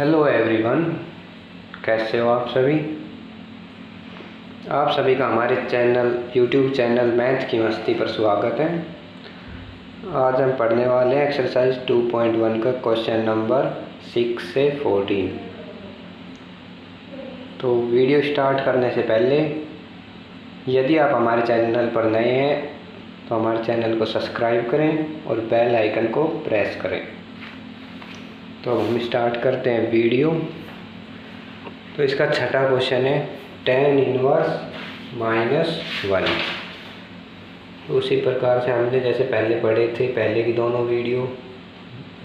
Hello everyone, कैसे हो आप सभी। आप सभी का हमारे यूट्यूब चैनल मैथ की मस्ती पर स्वागत है। आज हम पढ़ने वाले हैं एक्सरसाइज 2.1 का क्वेश्चन नंबर 6 से 14। तो वीडियो स्टार्ट करने से पहले यदि आप हमारे चैनल पर नए हैं तो हमारे चैनल को सब्सक्राइब करें और बेल आइकन को प्रेस करें। तो हम स्टार्ट करते हैं वीडियो। तो इसका छठा क्वेश्चन है tan इनवर्स -1। उसी प्रकार से हमने जैसे पहले पढ़े थे, पहले की दोनों वीडियो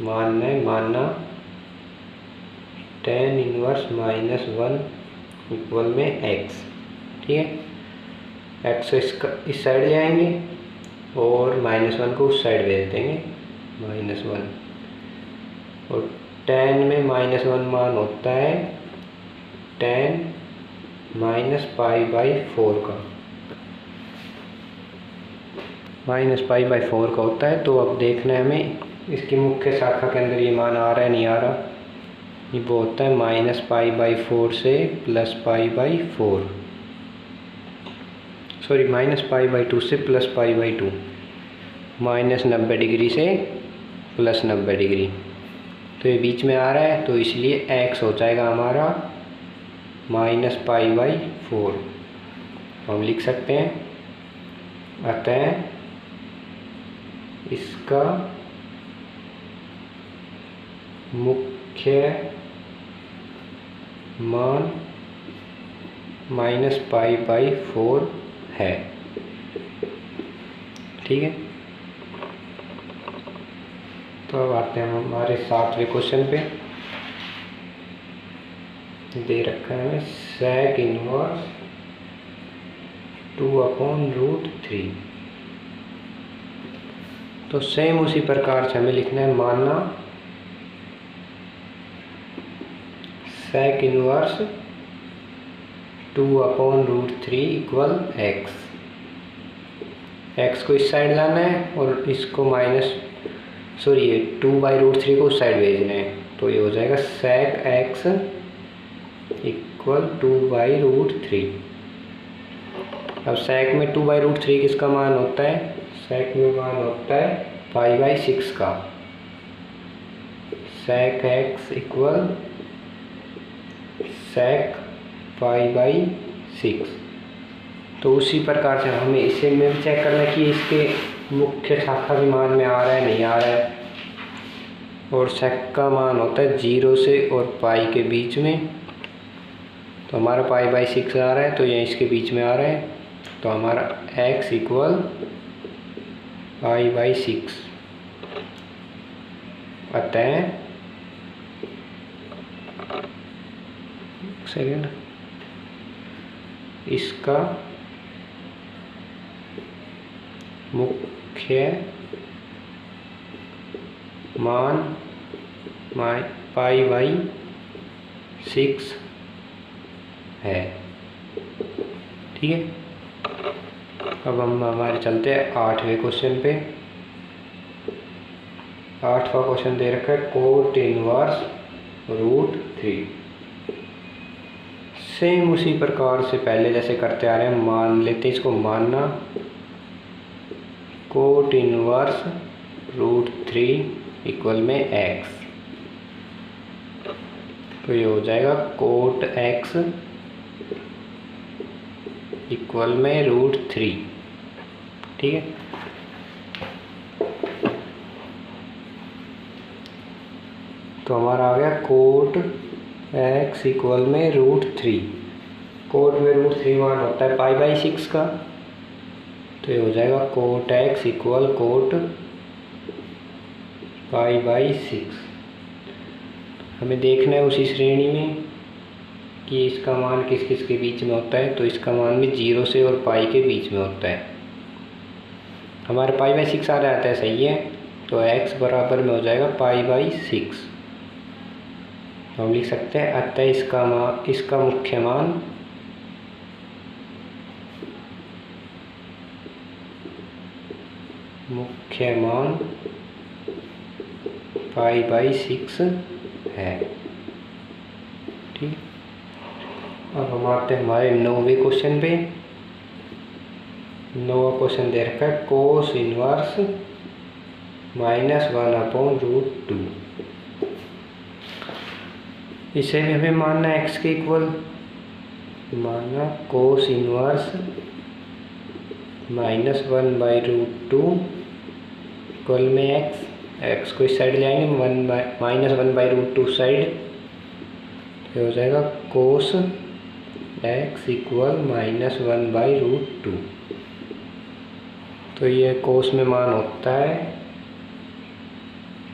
मानना tan इनवर्स -1 इक्वल में x। ठीक है, x इस साइड जाएंगे और -1 को उस साइड भेज देंगे -1। और tan में -1 मान होता है tan -π/4 का, -π/4 का होता है। तो अब देखना है हमें इसकी मुख्य शाखा के अंदर ये मान आ रहा है नहीं आ रहा। ये वो होता है -π/4 से +π/4, सॉरी -π/2 से +π/2, -90 डिग्री से +90 डिग्री। तो ये बीच में आ रहा है तो इसलिए x हो जाएगा हमारा -π/4। हम लिख सकते हैं अतः इसका मुख्य मान -π/4 है। ठीक है, तो अब आते हैं हमारे 7वें क्वेश्चन पे। दे रखा है हमें sec इनवर्स 2/√3। तो सेम उसी प्रकार से हमें लिखना है, मानना sec inverse 2/√3 equal x। x को इस साइड लाना है और इसको ये 2/√3 को उस साइड भेजना है। तो ये हो जाएगा sec x इक्वल 2/√3। अब sec में 2/√3 किसका मान होता है? sec में मान होता है π/6 का। sec x equal sec π/6। तो उसी प्रकार से हमें इसे में भी चेक करना है कि इसके मुख्य शाखा के मान में आ रहा है नहीं आ रहा है। और sec का मान होता है 0 से और पाई के बीच में। तो हमारा π/6 आ रहा है तो ये इसके बीच में आ रहा है। तो हमारा x इक्वल π/6। अतः इसका मुख्य मान π/6 है। ठीक है, अब हम हमारे चलते हैं 8वें क्वेश्चन पे। 8वां क्वेश्चन दे रखा है cot इनवर्स √3। सेम उसी प्रकार से पहले जैसे करते आ रहे हैं, मान लेते हैं इसको, मानना cot इनवर्स √3 इक्वल में x। तो ये हो जाएगा cot x इक्वल में √3। ठीक है, तो हमारा आ गया cot x इक्वल में √3। cot में √3 मान होता है π/6 का। तो ये हो जाएगा cot x इक्वल cot π/6। हमें देखना है उसी श्रेणी में कि इसका मान किस किस के बीच में होता है। तो इसका मान भी 0 से और पाई के बीच में होता है। हमारे π/6 आ जाता है, सही है। तो x बराबर में हो जाएगा π/6। तो हम लिख सकते हैं अतः इसका मुख्य मान π/6 है। ठीक। अब हम आते हैं हमारे 9वें क्वेश्चन पे। 9वां क्वेश्चन दे रखा है कोस इनवर्स -1/√2। इसे भी हमें मानना है x के इक्वल, माना कोस इनवर्स -1/√2 इक्वल में x को इस साइड ले आएंगे, -1/√2 साइड, तो हो जाएगा कोस x इक्वल -1/√2। तो ये कोस में मान होता है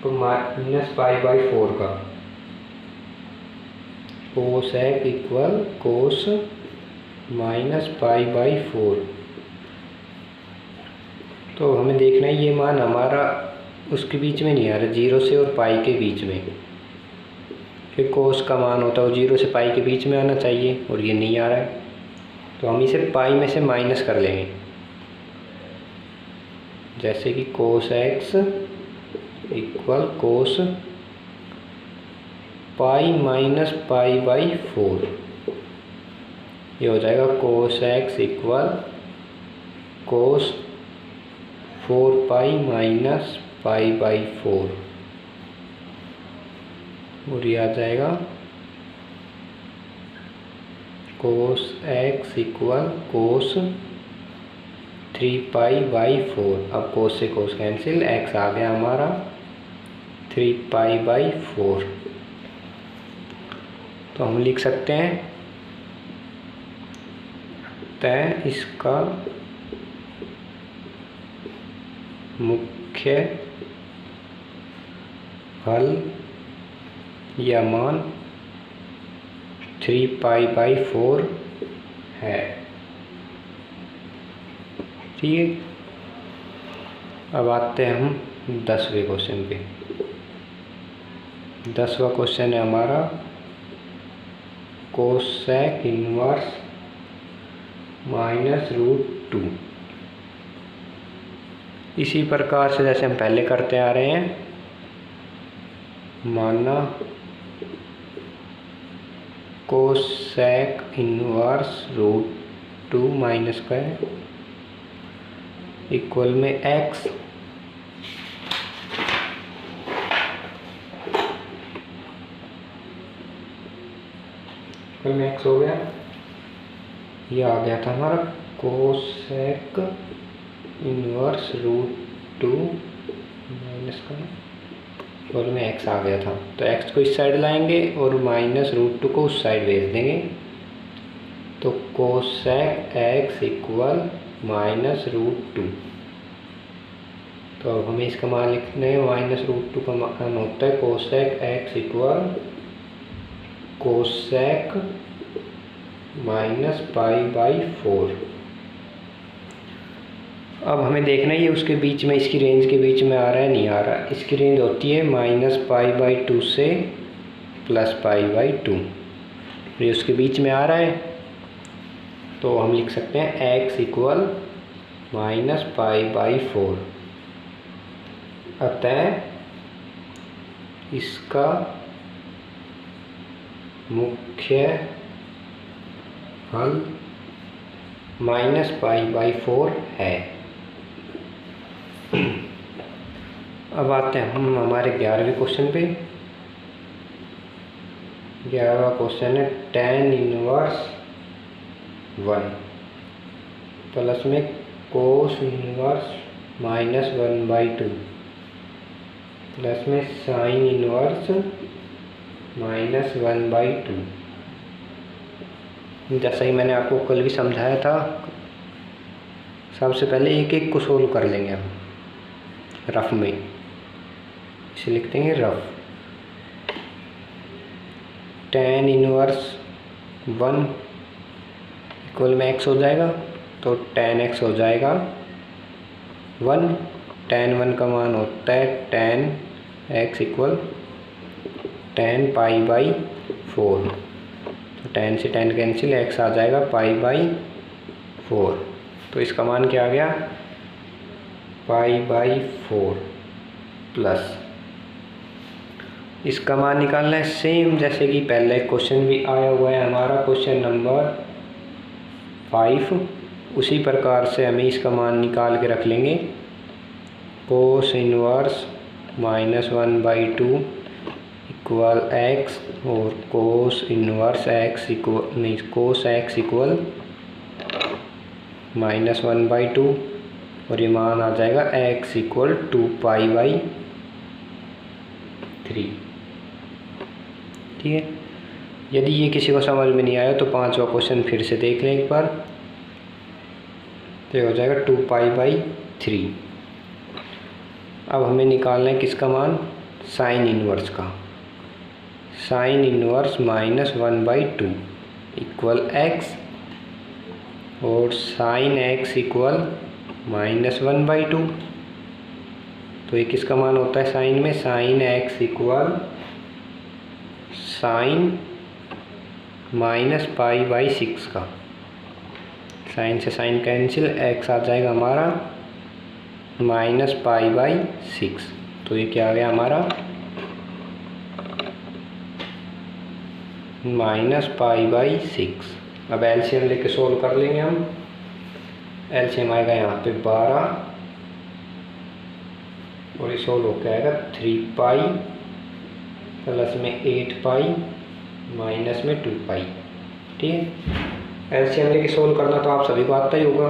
तो -π/4 का, कोस x इक्वल कोस -π/4। तो हमें देखना है ये मान हमारा उसके बीच में नहीं आ रहा, 0 से और पाई के बीच में। फिर कोस का मान होता है 0 से पाई के बीच में आना चाहिए, और ये नहीं आ रहा है, तो हम इसे पाई में से माइनस कर लेंगे। जैसे कि कोस x इक्वल कोस π-π/4, ये हो जाएगा कोस x इक्वल कोस 4π-π/4, और ये आ जाएगा कोस x इक्वल कोस 3π/4। अब कोस से कोस कैंसिल, x आ गया हमारा 3π/4। तो हम लिख सकते हैं अतः इसका मुख्य हल या मान 3π/4 है। ठीक है। अब आते हैं हम 10वें क्वेश्चन पे। 10वां क्वेश्चन है हमारा कोसेक इनवर्स -√2। इसी प्रकार से जैसे हम पहले करते आ रहे हैं, माना कोसेक इनवर्स √2 माइनस का इक्वल में x, इक्वल में x हो गया। ये आ गया था हमारा कोसेक इनवर्स √2 माइनस का इक्वल में x आ गया था। तो x को इस साइड लाएंगे और -√2 को उस साइड भेज देंगे, तो कोसेक x इक्वल -√2। तो अब हमें इसका मान लिखना है, -√2 का मान होता है कोसेक x इक्वल कोसेक -π/4। अब हमें देखना है ये उसके बीच में, इसकी रेंज के बीच में आ रहा है नहीं आ रहा। इसकी रेंज होती है -π/2 से +π/2, ये उसके बीच में आ रहा है, तो हम लिख सकते हैं x इक्वल -π/4। अतः इसका मुख्य हल -π/4 है। अब आते हैं हम हमारे 11वें क्वेश्चन पे। 11वां क्वेश्चन है tan इनवर्स 1 प्लस में कोस इनवर्स -1/2 प्लस में साइन इनवर्स -1/2। जैसा ही मैंने आपको कल भी समझाया था, सबसे पहले एक एक को सोल्व कर लेंगे हम रफ में। इसे लिखते हैं रफ। tan इनवर्स 1 इक्वल में x हो जाएगा, तो tan x हो जाएगा 1। tan 1 का मान होता है tan x इक्वल tan π/4, तो tan से tan कैंसिल, x आ जाएगा π/4। तो इसका मान क्या आ गया, π/4 प्लस, इसका मान निकालना है सेम जैसे कि पहले क्वेश्चन भी आया हुआ है हमारा, क्वेश्चन नंबर 5। उसी प्रकार से हमें इसका मान निकाल के रख लेंगे। कोस इनवर्स -1/2 इक्वल एक्स, और कोस इनवर्स एक्स इक्वल नहीं, कोस एक्स इक्वल -1/2, और ये मान आ जाएगा x इक्वल 2π/3। ठीक है। यदि ये किसी को समझ में नहीं आया तो 5वां क्वेश्चन फिर से देख लें एक बार। तो ये हो जाएगा 2π/3। अब हमें निकालना है किसका मान, साइन इनवर्स का। साइन इनवर्स -1/2 इक्वल x, और साइन x इक्वल -1/2। तो ये किसका मान होता है साइन में, साइन x इक्वल साइन -π/6 का। साइन से साइन कैंसिल, x आ जाएगा हमारा -π/6। तो ये क्या आ गया हमारा -π/6। अब एलसीएम लेके सोल्व कर लेंगे हम। एलसीएम आएगा यहाँ पे 12, और ये सोल्व होकर आएगा 3π प्लस में 8π माइनस में 2π। ठीक है। एलसीएम लेके सोल्व करना तो आप सभी को आता ही होगा।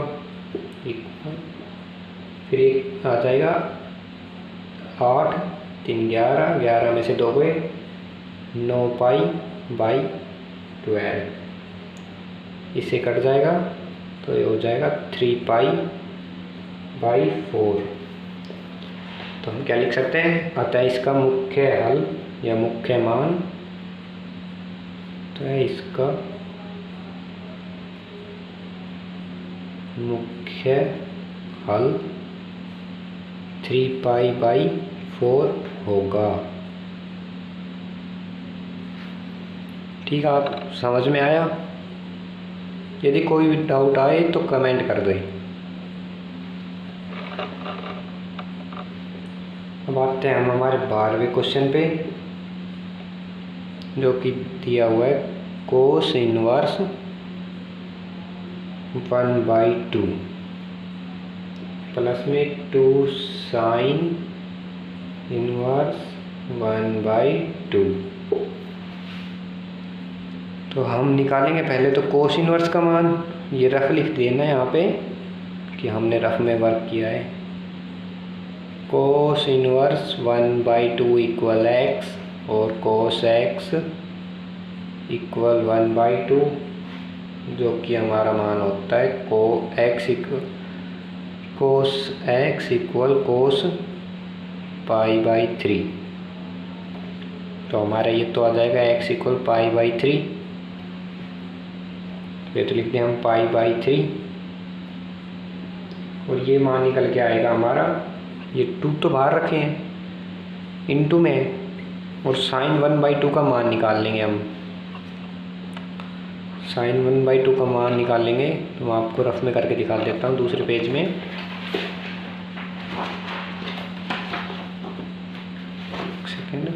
फिर एक आ जाएगा 8, 3 11, 11 में से 2 गए 9π/12, इससे कट जाएगा तो ये हो जाएगा 3π/4। तो हम क्या लिख सकते हैं, अतः इसका मुख्य हल या मुख्य मान, तो है इसका मुख्य हल 3π/4 होगा। ठीक है, आप समझ में आया? यदि कोई भी डाउट आए तो कमेंट कर दें। अब आते हैं हम हमारे 12वें क्वेश्चन पे, जो कि दिया हुआ है कोस इनवर्स 1/2 प्लस में 2 साइन इनवर्स 1/2। तो हम निकालेंगे पहले तो कोस इनवर्स का मान। ये रफ लिख देना है यहाँ पे कि हमने रफ में वर्क किया है। कोस इनवर्स 1/2 इक्वल एक्स, और कोस एक्स इक्वल 1/2, जो कि हमारा मान होता है कोस एक्स इक्वल कोस π/3। तो हमारा ये तो आ जाएगा x इक्वल π/3। तो लिखते हैं हम π/3, और ये मान निकल के आएगा हमारा, ये 2 तो बाहर रखे हैं इनटू में, और साइन 1/2 का मान निकाल लेंगे हम। साइन 1/2 का मान निकाल लेंगे, तो मैं आपको रफ में करके दिखा देता हूँ दूसरे पेज में। एक सेकेंड,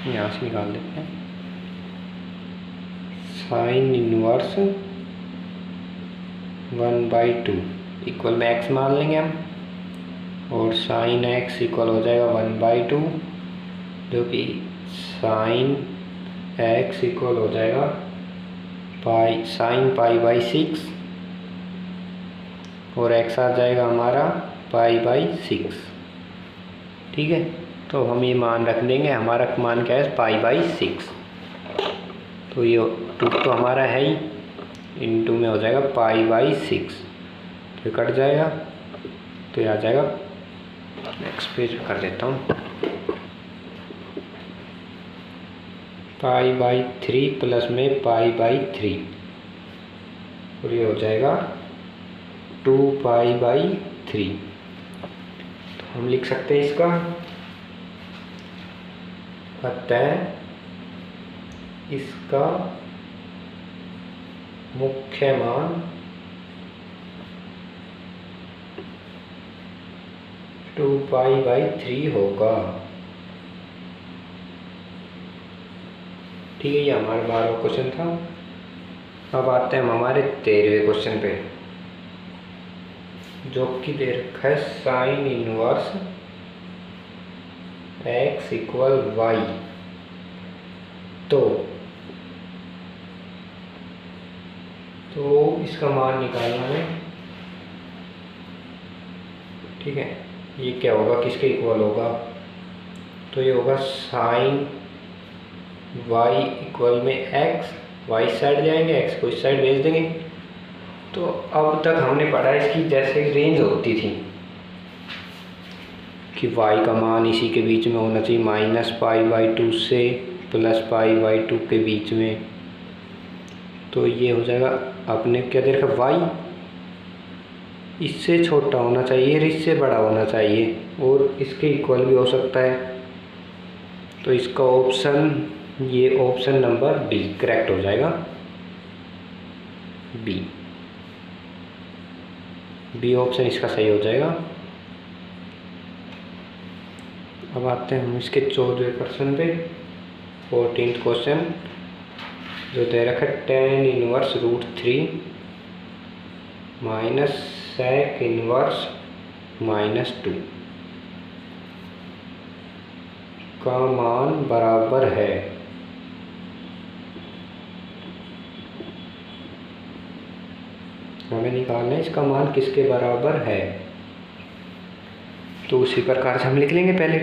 यहाँ से निकाल देते हैं। साइन इनवर्स 1/2 इक्वल में एक्स मान लेंगे हम, और साइन एक्स इक्वल हो जाएगा 1/2, जो कि साइन एक्स इक्वल हो जाएगा साइन π/6, और एक्स आ जाएगा हमारा π/6। ठीक है, तो हम ये मान रख देंगे। हमारा मान क्या है, π/6। तो ये 2 तो हमारा है ही, इनटू में हो जाएगा π/6, तो कट जाएगा। तो ये आ जाएगा, नेक्स्ट पेज कर देता हूँ, π/3 प्लस में π/3, और ये हो जाएगा 2π/3। तो हम लिख सकते हैं इसका, अतः इसका मुख्य मान 2π/3 होगा। ठीक है, ये हमारा 12वां क्वेश्चन था। अब आते हैं हम हमारे 13वें क्वेश्चन पे, जो कि दे रखा है साइन इनवर्स x = y। तो इसका मान निकालना है। ठीक है, ये क्या होगा, किसके इक्वल होगा, तो ये होगा साइन y इक्वल में x, y साइड जाएंगे, x को इस साइड भेज देंगे। तो अब तक हमने पढ़ा इसकी जैसे रेंज होती थी कि y का मान इसी के बीच में होना चाहिए, -π/2 से +π/2 के बीच में। तो ये हो जाएगा, आपने क्या दे रखा, y इससे छोटा होना चाहिए और इससे बड़ा होना चाहिए और इसके इक्वल भी हो सकता है। तो इसका ऑप्शन, ये ऑप्शन नंबर बी करेक्ट हो जाएगा। बी ऑप्शन इसका सही हो जाएगा। अब आते हैं हम इसके 14वें क्वेश्चन पे, 14th क्वेश्चन, जो दे रखा है tan इनवर्स √3 -sec इनवर्स -2 का मान बराबर है। हमें निकालना है इसका मान किसके बराबर है। तो उसी प्रकार से हम लिख लेंगे पहले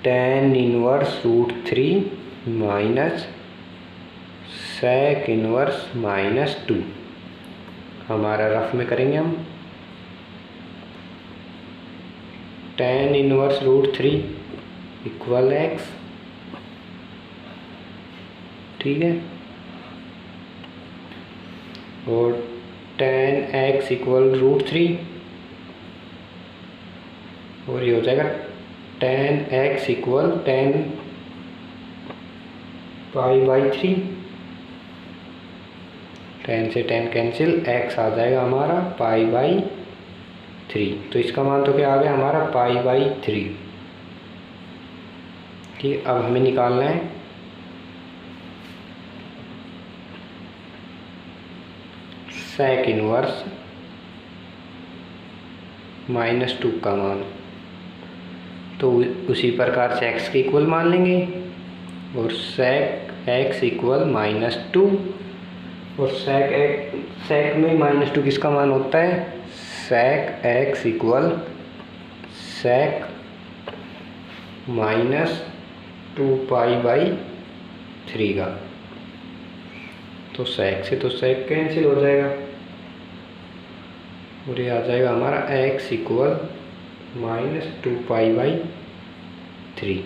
tan इनवर्स √3 -sec इनवर्स -2। हमारा रफ में करेंगे हम tan इनवर्स √3 = x। ठीक है, और tan x = √3, और ये हो जाएगा tan x = tan π/3। tan से tan कैंसिल, x आ जाएगा हमारा π/3। तो इसका मान तो क्या आ गया हमारा π/3। ठीक, अब हमें निकालना है sec इनवर्स -2 का मान। तो उसी प्रकार से x के इक्वल मान लेंगे और sec x = -2, और sec में -2 किसका मान होता है, sec x = sec -2π/3 का। तो sec से तो sec कैंसिल हो जाएगा और ये आ जाएगा हमारा x = -2π/3।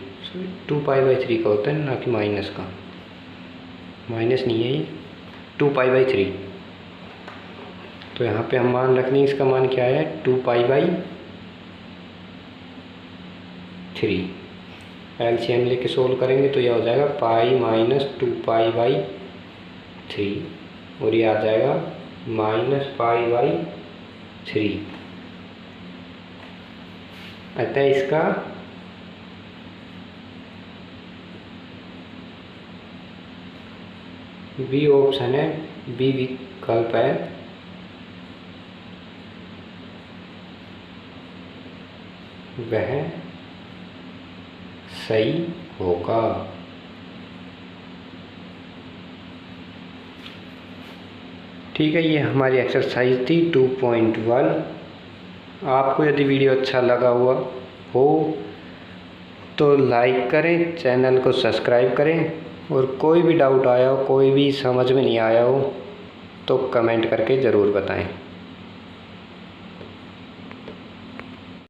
2π/3 का होता है ना कि माइनस का, माइनस नहीं है ये, 2π/3। तो यहाँ पे हम मान रख लें, इसका मान क्या है 2π/3। एलसीएम लेके सोल्व करेंगे तो यह हो जाएगा π - 2π/3 और ये आ जाएगा -π/3। अतः इसका बी ऑप्शन है, बी विकल्प है। वह सही होगा। ठीक है, ये हमारी एक्सरसाइज थी 2.1। आपको यदि वीडियो अच्छा लगा हुआ हो तो लाइक करें, चैनल को सब्सक्राइब करें, और कोई भी डाउट आया हो, कोई भी समझ में नहीं आया हो तो कमेंट करके ज़रूर बताएं।